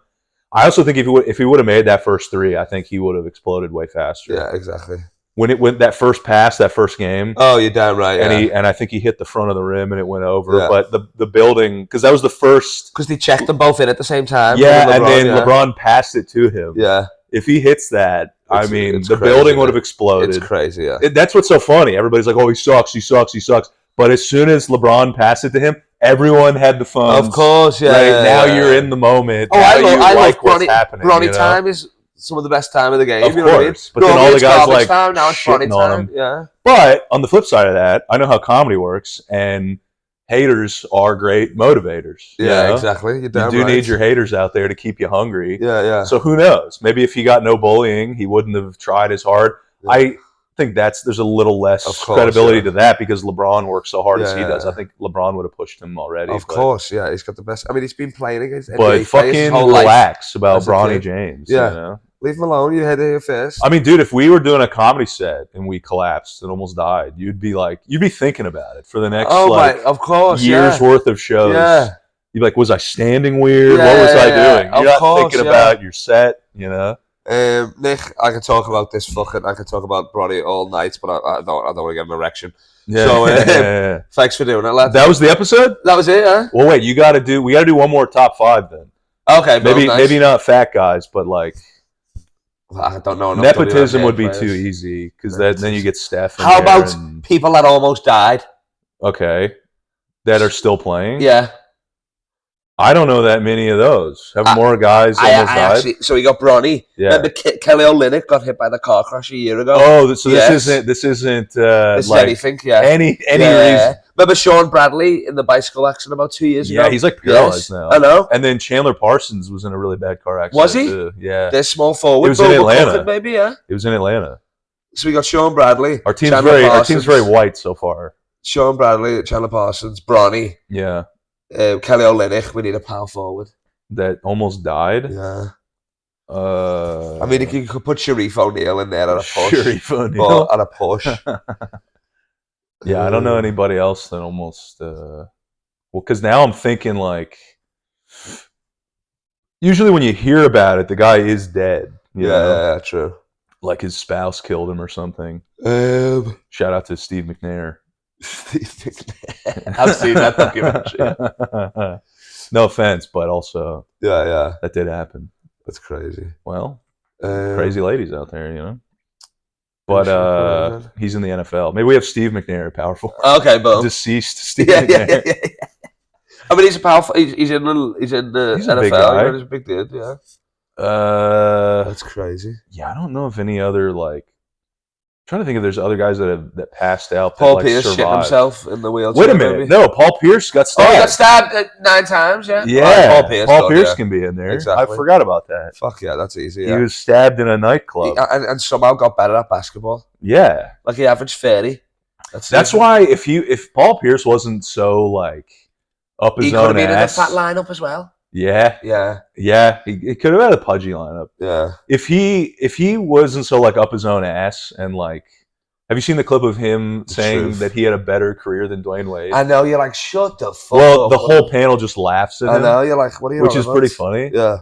also think if he would have made that first three, I think he would have exploded way faster. Yeah, exactly. When it went that first pass, that first game. Oh, you're damn right. And I think he hit the front of the rim and it went over. Yeah. But the building, because that was the first. Because they checked them both in at the same time. Yeah, LeBron, and then LeBron passed it to him. Yeah. If he hits that, it's the building would have exploded. It's crazy. Yeah. That's what's so funny. Everybody's like, "Oh, he sucks. He sucks. He sucks." But as soon as LeBron passed it to him, everyone had the phones. Of course, yeah. Right? Now you're in the moment. Oh, I love what's happening. Bronny time is some of the best time of the game. Of course. But then all the guys like time, now it's shitting on him. Yeah. But on the flip side of that, I know how comedy works, and haters are great motivators. Yeah, exactly. You do need your haters out there to keep you hungry. Yeah, yeah. So who knows? Maybe if he got no bullying, he wouldn't have tried as hard. Yeah. I think there's a little less credibility to that because LeBron works so hard as he does. I think LeBron would have pushed him already. Of course, yeah. He's got the best. I mean, he's been playing against NBA but fucking relax about Bronny James. Yeah. Leave him alone. You head here first. I mean, dude, if we were doing a comedy set and we collapsed and almost died, you'd be thinking about it for the next of course, year's worth of shows. Yeah. You'd be like, was I standing weird? What was I doing? You're not thinking about your set, Nick, I could talk about Bronny all night, but I don't want to get an erection. Yeah. So thanks for doing it, lad. That was the episode? That was it, yeah. Well, wait, we got to do one more top 5 then. Okay, maybe not fat guys, but like I don't know. Nepotism would be too easy because then you get Steph. How about people that almost died? Okay, that are still playing. Yeah. I don't know that many of those. Have more guys almost died? Actually, so we got Bronny. Yeah. Remember Kelly Olynyk got hit by the car crash a year ago? Oh, so this isn't this is like anything, yeah. Any reason. Remember Sean Bradley in the bicycle accident about 2 years ago? Yeah, he's like paralyzed now. I know. And then Chandler Parsons was in a really bad car accident. Was he? Too. Yeah. They're small forward. It was in Atlanta. Maybe, yeah. It was in Atlanta. So we got Sean Bradley. Our team's very white so far. Sean Bradley, Chandler Parsons, Bronny. Yeah. Kelly Olynyk, we need a power forward. That almost died? Yeah. I mean, you could put Sharif O'Neal in there at a push. Sharif O'Neal? At a push. Yeah, I don't know anybody else that almost... well, because now I'm thinking like... Usually when you hear about it, the guy is dead. Yeah, true. Like his spouse killed him or something. Shout out to Steve McNair. I've seen that documentary. No offense, but also that did happen. That's crazy. Well, crazy ladies out there, But he's in the NFL. Maybe we have Steve McNair, powerful. Okay, boom. Deceased Steve McNair. Yeah. I mean, he's a powerful. He's in the NFL. Big guy. He's a big dude. Yeah. That's crazy. Yeah, I don't know if any other trying to think if there's other guys that passed out. Paul Pierce shit himself in the wheelchair. Wait a minute. Maybe? No, Paul Pierce got stabbed. Oh, he got stabbed 9 times, yeah? Yeah. Paul Pierce can be in there. Exactly. I forgot about that. Fuck yeah, that's easy. Yeah. He was stabbed in a nightclub. And somehow got better at basketball. Yeah. Like he averaged 30. That's why if Paul Pierce wasn't so up his own ass. He could have been in the fat lineup as well. Yeah. He could have had a pudgy lineup. Yeah. If he wasn't so up his own ass and have you seen the clip of him saying that he had a better career than Dwayne Wade? I know, you're like, shut the fuck up. Well, the whole panel just laughs at him. I know, you're like, what are you Which is pretty funny. Yeah.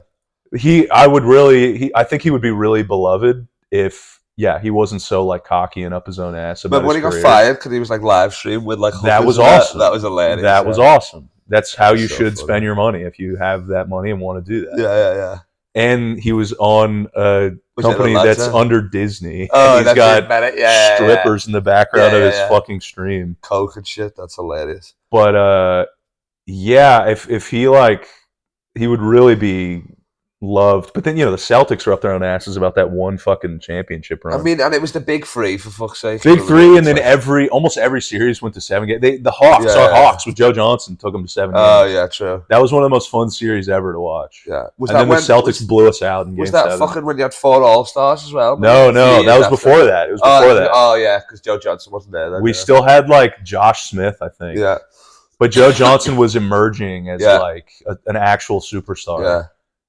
I think he would be really beloved if he wasn't so cocky and up his own ass about when he got fired because he was live stream with that was awesome. That was hilarious. That was awesome. That's how you should spend your money if you have that money and want to do that. Yeah. And he was on a company that's under Disney. Oh, he's got strippers in the background of his fucking stream. Coke and shit. That's hilarious. But if he he would really be loved. But then, the Celtics are up their own asses about that one fucking championship run. I mean, and it was the big three, for fuck's sake. Big three, and then almost every series went to 7 games. The Hawks, Hawks with Joe Johnson took them to 7 games. Oh, yeah, true. That was one of the most fun series ever to watch. Yeah. The Celtics blew us out in Game 7. Was that fucking when you had 4 All-Stars as well? No, that was before that. It was before that. Oh, yeah, because Joe Johnson wasn't there then. We still had, Josh Smith, I think. Yeah. But Joe Johnson was emerging as, an actual superstar. Yeah.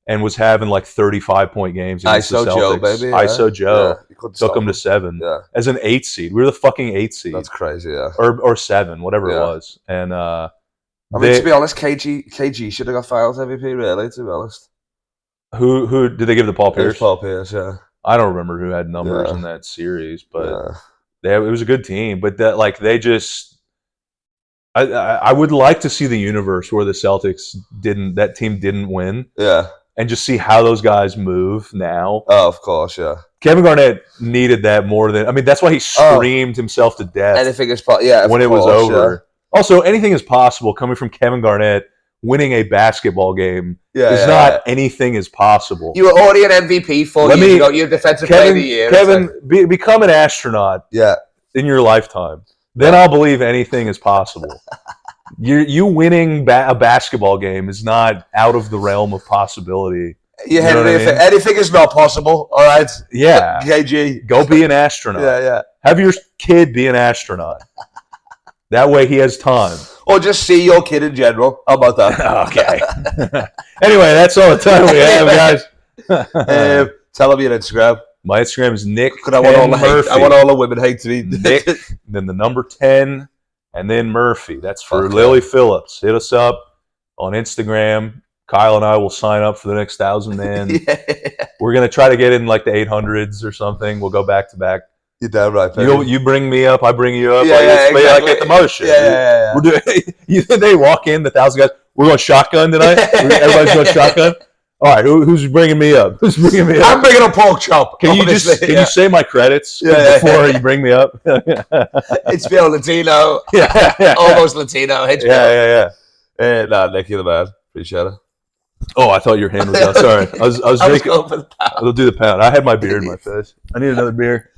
And was having 35-point games against the Celtics. Joe, baby. Yeah. ISO Joe took him to 7 Yeah. as an 8 seed. We were the fucking 8 seed. That's crazy, yeah. Or 7, whatever it was. And I mean, to be honest, KG should have got Finals MVP, really. To be honest. Who did they give the Paul Pierce? Paul Pierce, yeah. I don't remember who had numbers in that series, but it was a good team. But that they just. I would like to see the universe where the Celtics that team didn't win. Yeah. And just see how those guys move now. Oh, of course, yeah. Kevin Garnett needed that more than... I mean, that's why he screamed himself to death. Anything is possible, when it was over. Yeah. Also, anything is possible coming from Kevin Garnett winning a basketball game. Anything is possible. You were already an MVP 4 years ago. You're defensive player of the year. Kevin, become an astronaut in your lifetime. Then I'll believe anything is possible. You winning a basketball game is not out of the realm of possibility. Anything is not possible. All right. Yeah. KG, go be an astronaut. Yeah. Have your kid be an astronaut. That way he has time. Or just see your kid in general. How about that? Okay. Anyway, that's all the time we have, guys. Tell them your Instagram. My Instagram is Nick. I want all the women hate to be Nick. Then the number 10. And then Murphy. That's for Lilly Phillips. Hit us up on Instagram. Kyle and I will sign up for the next 1,000 man. We're going to try to get in the 800s or something. We'll go back to back. You're damn right, baby. You bring me up, I bring you up. Exactly. At the motion. Yeah. We're doing, they walk in, the 1,000 guys. We're going shotgun tonight. Everybody's going shotgun. All right, who's bringing me up? I'm bringing a pork chop. Can you say my credits before you bring me up? HBO Latino. Almost Latino. HBO. Yeah. Nah, Nick, you're the man. Appreciate it. Oh, I thought your hand was out. Sorry. I was drinking. I'll do the pound. I had my beer in my face. I need another beer.